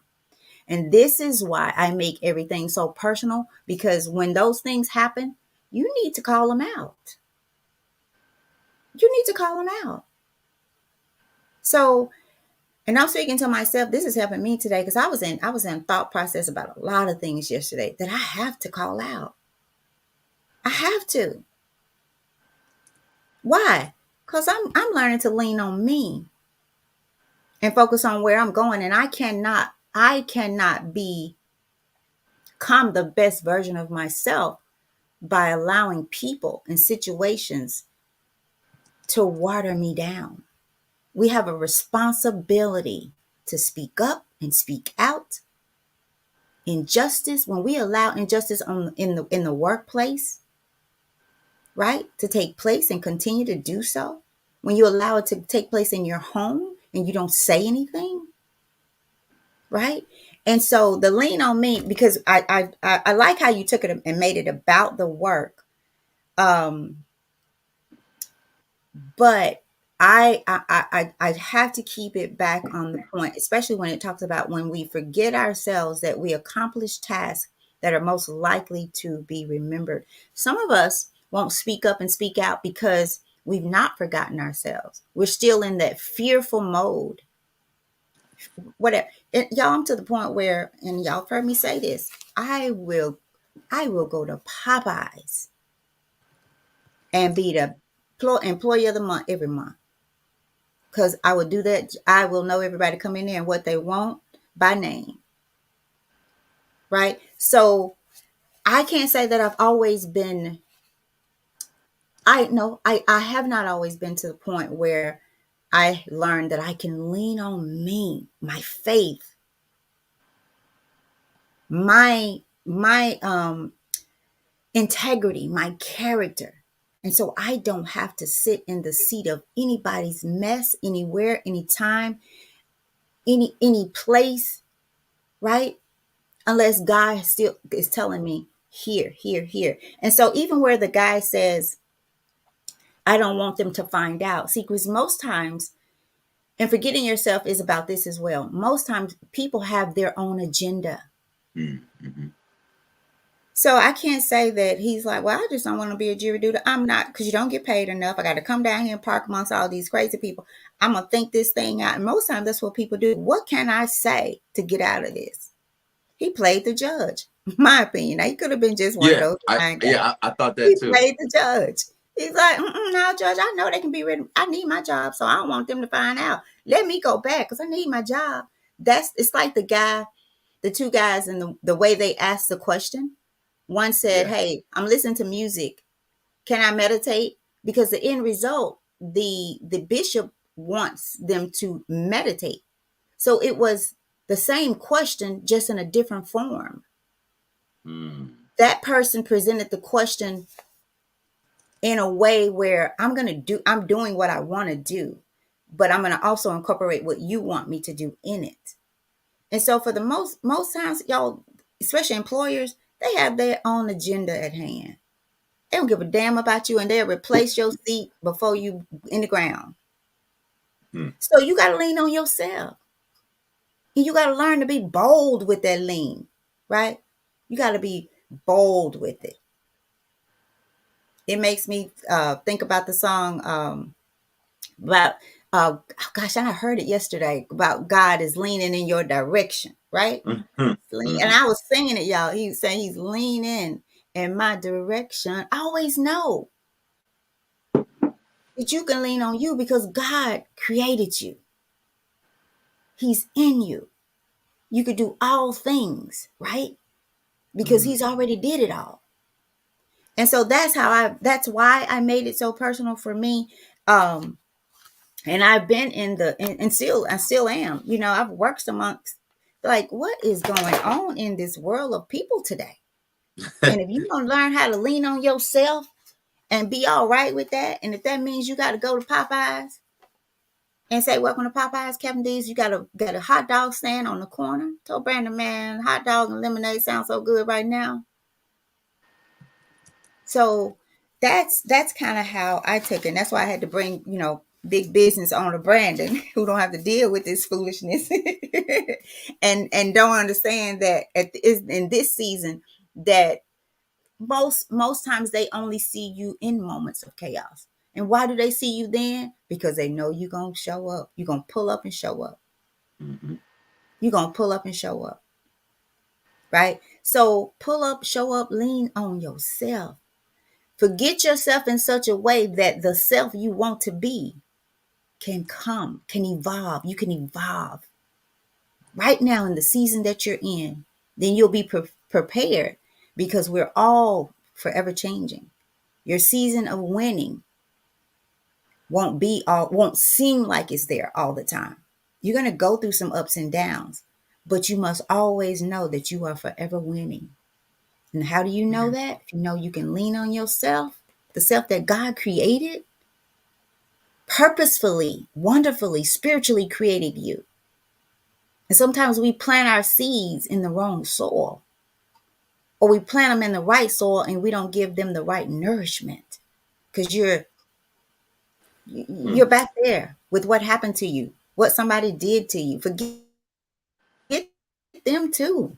And this is why I make everything so personal, because when those things happen, you need to call them out. You need to call them out. So, and I'm speaking to myself, this is helping me today because I was in thought process about a lot of things yesterday that I have to call out. I have to. Why? Because I'm learning to lean on me and focus on where I'm going. And I cannot become the best version of myself by allowing people and situations to water me down. We have a responsibility to speak up and speak out. Injustice, when we allow injustice in the workplace, right, to take place and continue to do so, when you allow it to take place in your home and you don't say anything, right? And so the lean on me, because I like how you took it and made it about the work. But I have to keep it back on the point, especially when it talks about when we forget ourselves that we accomplish tasks that are most likely to be remembered. Some of us won't speak up and speak out because we've not forgotten ourselves. We're still in that fearful mode. Whatever. And y'all, I'm to the point where, and y'all have heard me say this, I will go to Popeyes and be the employee of the month every month. Because I will do that. I will know everybody come in there and what they want by name. Right. So I can't say that I've always been, I know I have not always been to the point where I learned that I can lean on me, my faith, my integrity, my character. And so I don't have to sit in the seat of anybody's mess, anywhere, anytime, any place, right? Unless God still is telling me here, here, here. And so even where the guy says, I don't want them to find out. See, because most times, and forgetting yourself is about this as well. Most times people have their own agenda. Mm-hmm. So I can't say that he's like, well, I just don't want to be a jury duty. I'm not, because you don't get paid enough. I got to come down here and park amongst all these crazy people. I'm going to think this thing out. And most times that's what people do. What can I say to get out of this? He played the judge, in my opinion. Now, he could have been just one of Yeah, those fine guys. I thought that He too. played the judge. He's like, no, judge, I know they can be written. I need my job, so I don't want them to find out. Let me go back because I need my job. It's like the two guys, and the way they asked the question. One said, Yeah. hey, I'm listening to music. Can I meditate? Because the end result, the bishop wants them to meditate. So it was the same question, just in a different form. Mm. That person presented the question in a way where I'm doing what I want to do, but I'm going to also incorporate what you want me to do in it. And so for the most times, y'all, especially employers, they have their own agenda at hand. They don't give a damn about you, and they'll replace your seat before you in the ground. Mm. So you got to lean on yourself. And you got to learn to be bold with that lean, right? You got to be bold with it. It makes me think about the song about, oh gosh, I heard it yesterday about God is leaning in your direction, right? Mm-hmm. And Mm-hmm. I was singing it, y'all. He was saying he's leaning in my direction. I always know that you can lean on you because God created you. He's in you. You could do all things, right? Because Mm. he's already did it all. And so that's why I made it so personal for me. Um, and I've been and still, I still am, I've worked amongst, like, what is going on in this world of people today? And if you don't learn how to lean on yourself and be all right with that, and if that means you got to go to Popeyes and say, welcome to Popeyes, Captain D's, you got to get a hot dog stand on the corner. Told Brandon, man, hot dog and lemonade sounds so good right now. So that's kind of how I took it. And that's why I had to bring, big business owner Brandon, who don't have to deal with this foolishness and don't understand that in this season that most times they only see you in moments of chaos. And why do they see you then? Because they know you're gonna show up. You're gonna pull up and show up. Mm-hmm. You're gonna pull up and show up. Right? So pull up, show up, lean on yourself. Forget yourself in such a way that the self you want to be can evolve. You can evolve right now in the season that you're in. Then you'll be prepared because we're all forever changing. Your season of winning won't seem like it's there all the time. You're going to go through some ups and downs, but you must always know that you are forever winning. And how do you know that? If you know you can lean on yourself, the self that God created, purposefully, wonderfully, spiritually created you. And sometimes we plant our seeds in the wrong soil, or we plant them in the right soil and we don't give them the right nourishment because you're back there with what happened to you, what somebody did to you. Forget them too.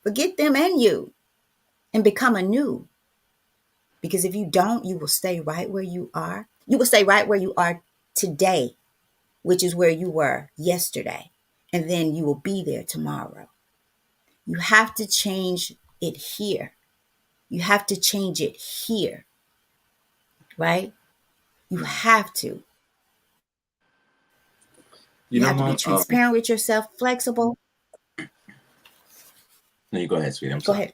Forget them and you and become anew. Because if you don't, you will stay right where you are. You will stay right where you are today, which is where you were yesterday. And then you will be there tomorrow. You have to change it here. You have to change it here, right? You have to. You You know, have to be Mom. transparent with yourself, flexible. No, you go ahead, sweetie. I'm Go sorry. ahead.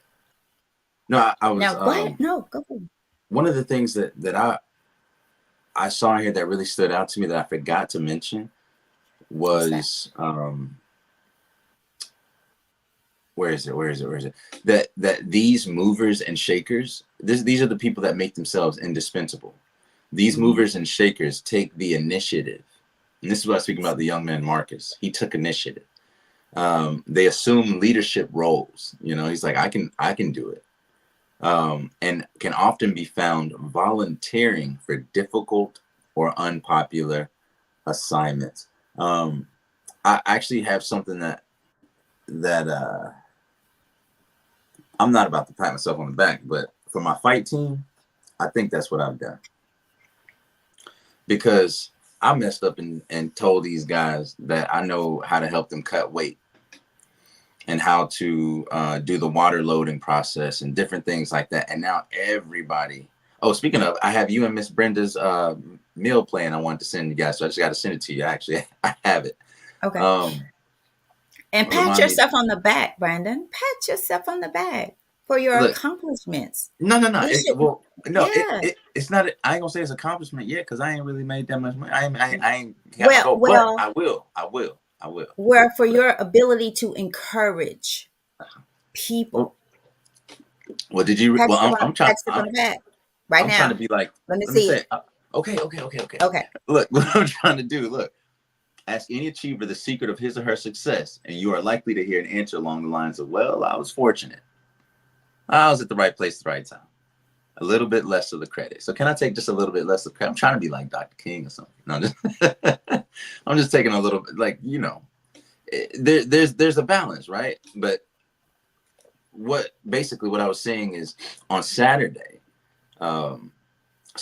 No, I was Now, go ahead. No, go ahead. one of the things that I saw here that really stood out to me that I forgot to mention What's that? was where is it? Where is it? Where is it? That these movers and shakers, these are the people that make themselves indispensable. These Mm-hmm. movers and shakers take the initiative. And this is what I was speaking about the young man Marcus. He took initiative. They assume leadership roles. He's like, I can do it. And can often be found volunteering for difficult or unpopular assignments. I actually have something that I'm not about to pat myself on the back, but for my fight team, I think that's what I've done because I messed up and told these guys that I know how to help them cut weight and how to do the water loading process and different things like that. And now everybody. Oh, speaking of, I have you and Miss Brenda's meal plan I wanted to send you guys, so I just got to send it to you. Actually, I have it. Okay. And pat Remind me. yourself on the back, Brandon. Pat yourself on the back for your Look, accomplishments. no. It should, No. yeah. It's not. I ain't gonna say it's an accomplishment yet because I ain't really made that much money. I ain't got my Well, goal, but well, I will. I will. I will. where for But your ability to encourage well, people. well, did you? Pat Well, yourself I'm trying. pat yourself on the back right I'm trying to now. be like. Let me Let me see say. it. Okay. Okay. Look, what I'm trying to do. Look. Ask any achiever the secret of his or her success, and you are likely to hear an answer along the lines of, well, I was fortunate. I was at the right place at the right time. A little bit less of the credit. So can I take just a little bit less of credit? I'm trying to be like Dr. King or something. No, I'm just taking a little bit, there's a balance, right? But what I was saying is on Saturday, so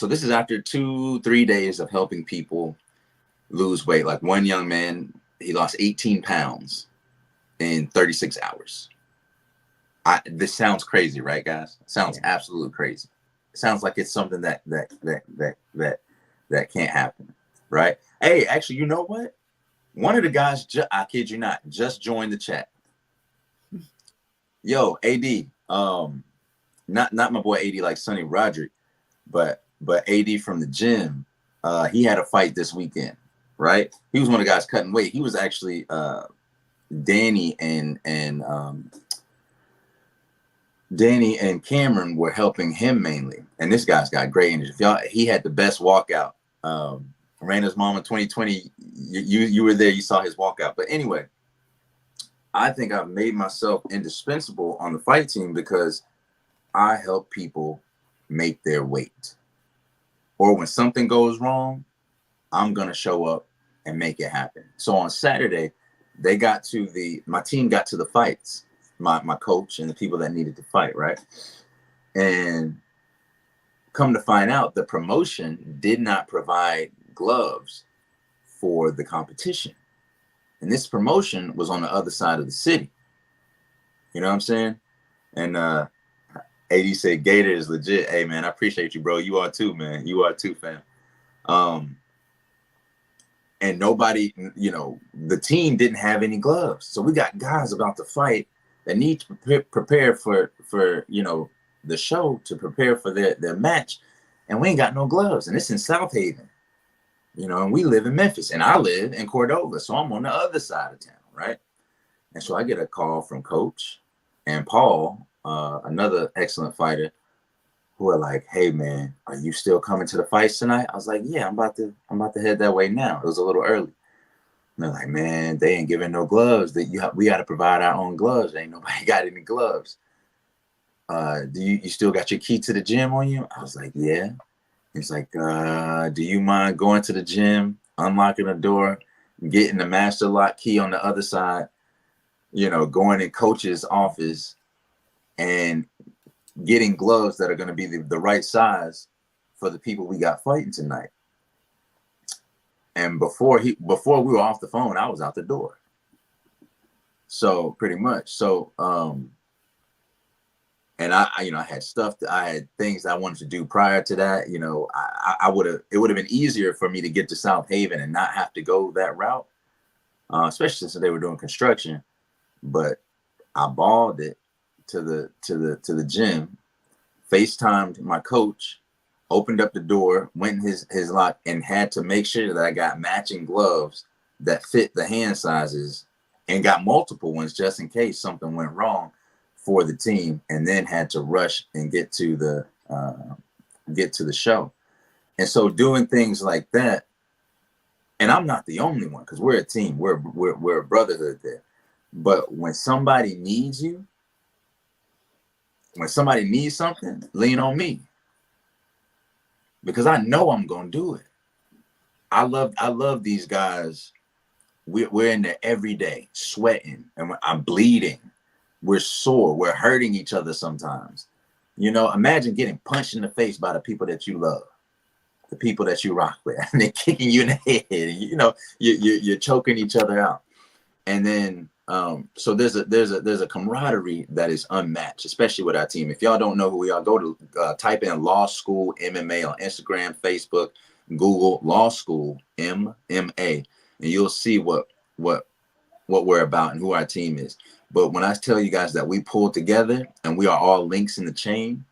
this is after 2-3 days of helping people lose weight. Like one young man, he lost 18 pounds in 36 hours. This sounds crazy, right, guys? It sounds Yeah. absolutely crazy. It sounds like it's something that can't happen, right? Hey, actually, you know what? One of the guys, I kid you not, just joined the chat. Yo, AD, not my boy AD like Sonny Roderick, but AD from the gym. He had a fight this weekend, right? He was one of the guys cutting weight. He was actually Danny and Danny and Cameron were helping him mainly, and this guy's got great energy. If y'all, he had the best walkout. Raina's mom in 2020, you were there, you saw his walkout. But anyway, I think I've made myself indispensable on the fight team because I help people make their weight. Or when something goes wrong, I'm gonna show up and make it happen. So on Saturday, my team got to the fights, my coach and the people that needed to fight, right? And come to find out, the promotion did not provide gloves for the competition. And this promotion was on the other side of the city. You know what I'm saying? And AD said Gator is legit. Hey man, I appreciate you, bro. You are too, man. You are too, fam. And nobody, the team didn't have any gloves. So we got guys about to fight that need to prepare for the show, to prepare for their match. And we ain't got no gloves. And it's in South Haven, and we live in Memphis. And I live in Cordova. So I'm on the other side of town, right? And so I get a call from Coach and Paul, another excellent fighter, who are like, "Hey man, are you still coming to the fights tonight?" I was like, "Yeah, I'm about to head that way now." It was a little early. And they're like, "Man, they ain't giving no gloves. We got to provide our own gloves. Ain't nobody got any gloves. Do you still got your key to the gym on you?" I was like, "Yeah." He's like, "Do you mind going to the gym, unlocking the door, getting the master lock key on the other side, going in Coach's office and getting gloves that are going to be the right size for the people we got fighting tonight?" And before we were off the phone, I was out the door. So pretty much. So and I had I had things I wanted to do prior to that. It would have been easier for me to get to South Haven and not have to go that route, especially since they were doing construction. But I balled it to the gym, FaceTimed my coach, opened up the door, went in his lock, and had to make sure that I got matching gloves that fit the hand sizes, and got multiple ones just in case something went wrong for the team, and then had to rush and get to the show. And so doing things like that, and I'm not the only one, because we're a team, we're a brotherhood there. But when somebody needs you, when somebody needs something, lean on me, because I know I'm gonna do it. I love these guys. We're in there every day, sweating, and I'm bleeding. We're sore. We're hurting each other sometimes. Imagine getting punched in the face by the people that you love, the people that you rock with, and they're kicking you in the head. And, you're choking each other out. And then so there's a camaraderie that is unmatched, especially with our team. If y'all don't know who we are, go to type in Law School MMA on Instagram, Facebook, Google Law School MMA, and you'll see what we're about and who our team is. But when I tell you guys that we pull together and we are all links in the chain,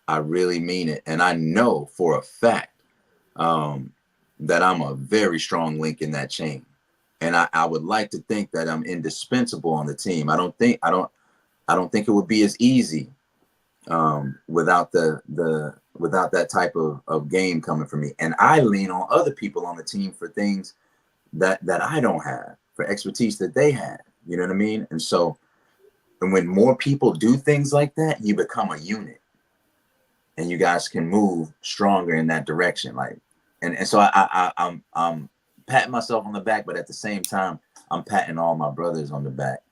I really mean it. And I know for a fact that I'm a very strong link in that chain. And I would like to think that I'm indispensable on the team. I don't think it would be as easy without that type of game coming from me. And I lean on other people on the team for things that I don't have, for expertise that they have. You know what I mean? And so, and when more people do things like that, you become a unit, and you guys can move stronger in that direction. And so I'm patting myself on the back, but at the same time, I'm patting all my brothers on the back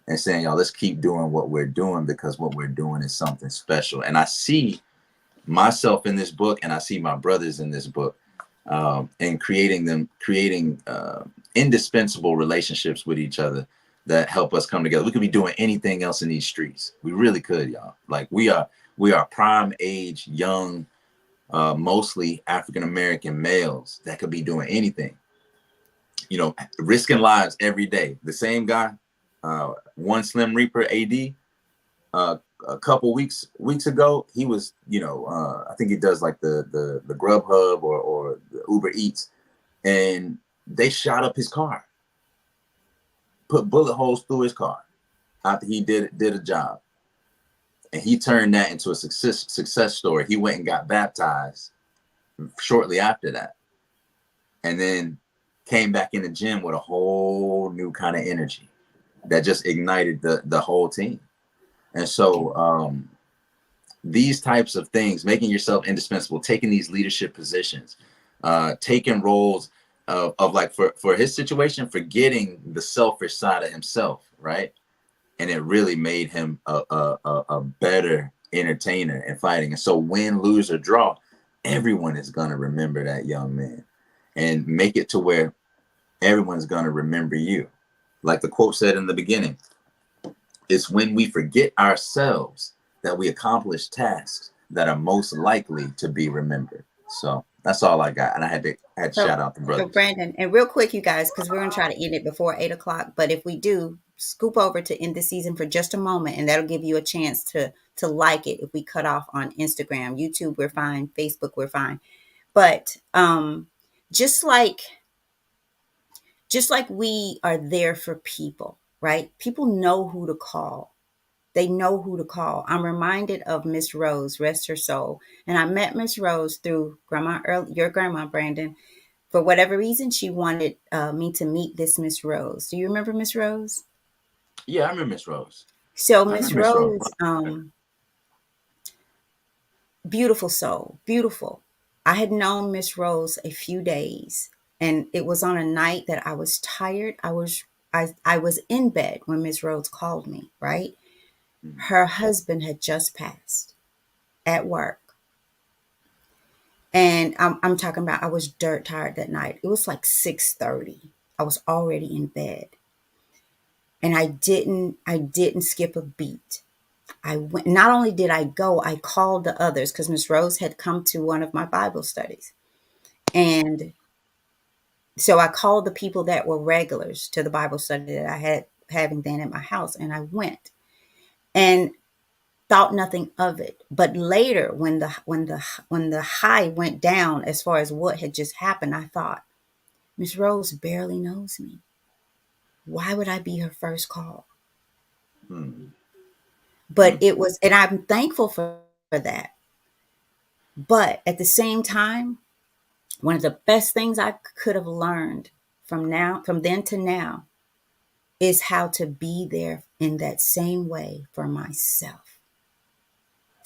and saying, y'all, let's keep doing what we're doing, because what we're doing is something special. And I see myself in this book, and I see my brothers in this book, and creating indispensable relationships with each other that help us come together. We could be doing anything else in these streets. We really could, y'all. Like we are prime age, young, mostly African-American males that could be doing anything, risking lives every day. The same guy, one Slim Reaper AD, a couple weeks ago, he was, I think he does like the Grubhub or the Uber Eats, and they shot up his car, put bullet holes through his car after he did a job. And he turned that into a success story. He went and got baptized shortly after that, and then came back in the gym with a whole new kind of energy that just ignited the whole team. And so these types of things, making yourself indispensable, taking these leadership positions, taking roles of like for his situation, forgetting the selfish side of himself, right? And it really made him a better entertainer and fighting. And so win, lose, or draw, everyone is going to remember that young man, and make it to where everyone's going to remember you. Like the quote said in the beginning, it's when we forget ourselves that we accomplish tasks that are most likely to be remembered. So that's all I got. And I had to So, shout out the so brothers. Brandon, and real quick, you guys, because we're gonna try to end it before 8 o'clock. But if we do, scoop over to end the season for just a moment, and that'll give you a chance to like it. If we cut off on Instagram, YouTube, we're fine. Facebook, we're fine. But just like just like we are there for people, right? People know who to call. They know who to call. I'm reminded of Miss Rose, rest her soul. And I met Miss Rose through your grandma, Brandon. For whatever reason, she wanted me to meet this Miss Rose. Do you remember Miss Rose? Yeah, I remember Miss Rose. So I Miss remember Miss Rose. Rose, beautiful soul, beautiful. I had known Miss Rose a few days, and it was on a night that I was tired. I was in bed when Miss Rose called me. Right, Mm, her husband had just passed at work. And I'm talking about I was dirt tired that night. It was like 6:30. I was already in bed. And I didn't skip a beat. I went, not only did I go, I called the others because Miss Rose had come to one of my Bible studies. And so I called the people that were regulars to the Bible study that I had having then at my house, and I went and thought nothing of it. But later when the high went down as far as what had just happened, I thought, Miss Rose barely knows me. Why would I be her first call? mm, But mm, it was, and I'm thankful for that. But at the same time, one of the best things I could have learned from then to now, is how to be there in that same way for myself.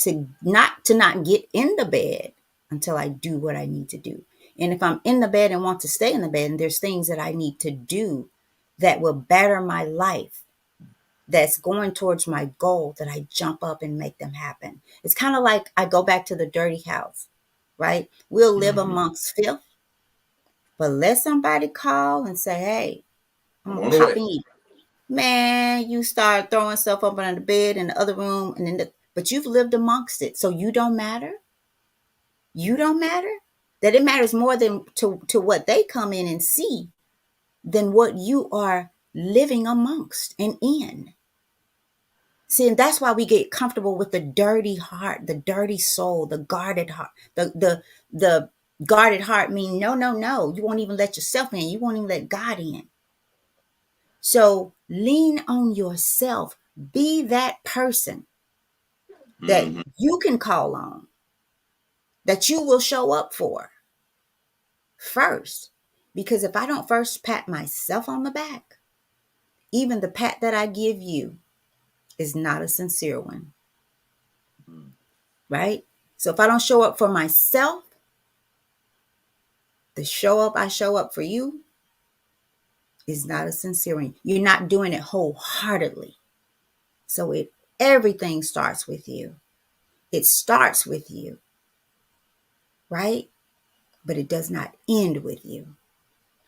To not get in the bed until I do what I need to do. And if I'm in the bed and want to stay in the bed, and there's things that I need to do that will better my life, that's going towards my goal, that I jump up and make them happen. It's kind of like I go back to the dirty house, right? We'll live mm-hmm. amongst filth, but let somebody call and say, hey, I'm I'm going on to the pop way. in. Man, you start throwing stuff up under the bed in the other room, but you've lived amongst it. So you don't matter. You don't matter. That it matters more than to what they come in and see than what you are living amongst and in. See, and that's why we get comfortable with the dirty heart, the dirty soul, the guarded heart. The guarded heart mean no, no, no. You won't even let yourself in. You won't even let God in. So lean on yourself. Be that person that Mm-hmm. you can call on, that you will show up for first. Because if I don't first pat myself on the back, even the pat that I give you is not a sincere one, right? So if I don't show up for myself, the show up for you is not a sincere one. You're not doing it wholeheartedly. So everything starts with you. It starts with you, right? But it does not end with you.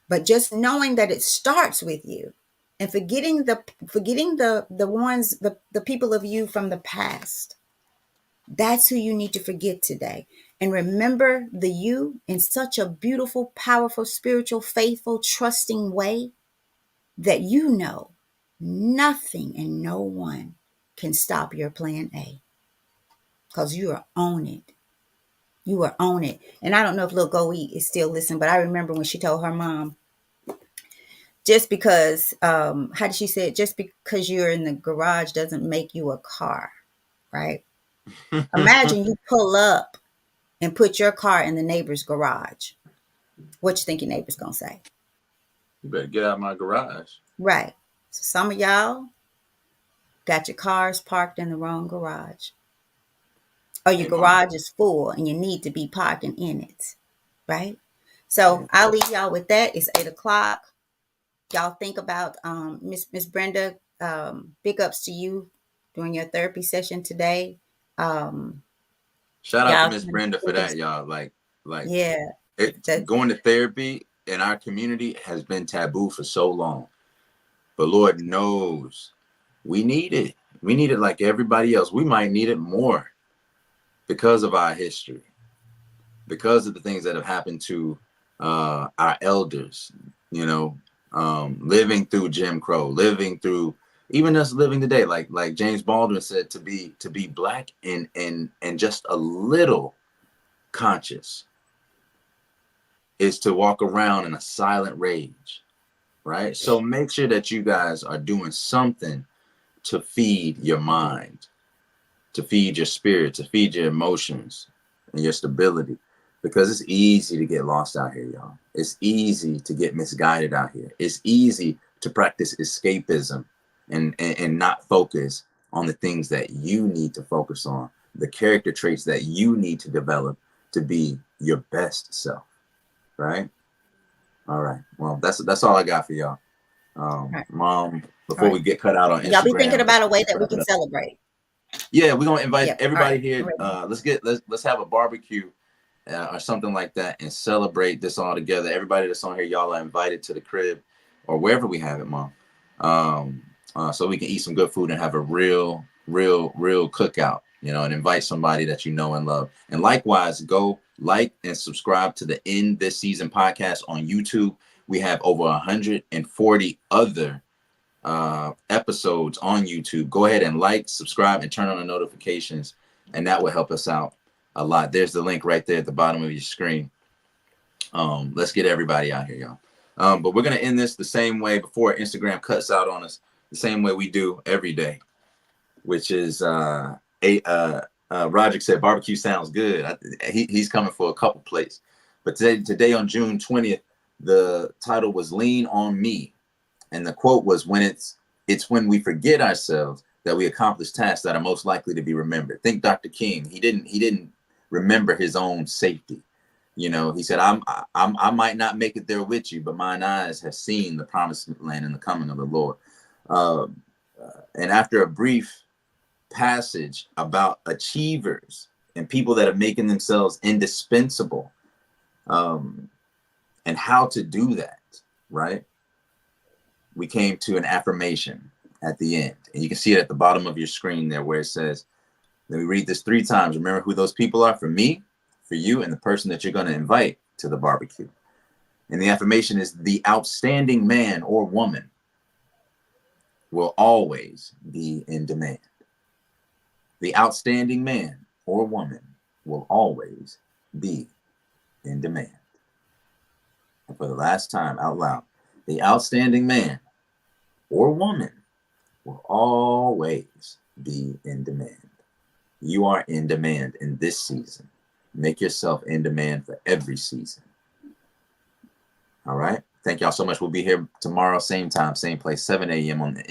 But just knowing that it starts with you, and forgetting the ones, the people of you from the past. That's who you need to forget today. And remember the you in such a beautiful, powerful, spiritual, faithful, trusting way that you know nothing and no one can stop your plan A, because you are on it. You are on it. And I don't know if little Go Eat is still listening, but I remember when she told her mom, just because, how did she say it? Just because you're in the garage doesn't make you a car, right? Imagine you pull up and put your car in the neighbor's garage. What you think your neighbor's gonna say? You better get out of my garage. Right. So some of y'all got your cars parked in the wrong garage. Or your Hey, mom. garage is full and you need to be parking in it. Right? Hey, So I'll leave y'all with that. It's 8 o'clock. Y'all think about Miss Brenda. Big ups to you doing your therapy session today. Um, shout out to y'all Miss can Brenda for think of, that, y'all. Like yeah, it that, going to therapy in our community has been taboo for so long. But Lord knows we need it. We need it like everybody else. We might need it more because of our history, because of the things that have happened to our elders, you know, living through Jim Crow, living through even us living today, like James Baldwin said, to be black and just a little conscious is to walk around in a silent rage, right? So make sure that you guys are doing something to feed your mind, to feed your spirit, to feed your emotions and your stability. Because it's easy to get lost out here, y'all. It's easy to get misguided out here. It's easy to practice escapism and not focus on the things that you need to focus on, the character traits that you need to develop to be your best self, right? All right. Well, that's all I got for y'all. all right. Mom, All before right. we get cut out on Y'all be thinking Instagram, about a way let's that we wrap it can up. celebrate. Yeah, we're gonna invite Yep. All everybody right. I'm here. ready. Let's have a barbecue or something like that and celebrate this all together. Everybody that's on here, y'all are invited to the crib or wherever we have it, mom. So we can eat some good food and have a real cookout, you know, and invite somebody that you know and love. And likewise, go like and subscribe to the In This Season podcast on YouTube. We have over 140 other episodes on YouTube. Go ahead and like, subscribe, and turn on the notifications, and that will help us out a lot. There's the link right there at the bottom of your screen. Let's get everybody out here, y'all. But we're gonna end this the same way before Instagram cuts out on us, the same way we do every day, which is Roger said barbecue sounds good. He's coming for a couple plates. But today on June 20th, the title was "Lean on Me." And the quote was, it's when we forget ourselves that we accomplish tasks that are most likely to be remembered. Think Dr. King. He didn't remember his own safety. You know, he said, I might not make it there with you, but mine eyes have seen the promised land and the coming of the Lord. Uh, and after a brief passage about achievers and people that are making themselves indispensable, um, and how to do that, right? We came to an affirmation at the end. And you can see it at the bottom of your screen there where it says, let me read this 3 times. Remember who those people are for me, for you, and the person that you're going to invite to the barbecue. And the affirmation is the outstanding man or woman will always be in demand. The outstanding man or woman will always be in demand. And for the last time out loud, the outstanding man or woman will always be in demand. You are in demand in this season. Make yourself in demand for every season. All right. Thank y'all so much. We'll be here tomorrow, same time, same place, 7 a.m. on the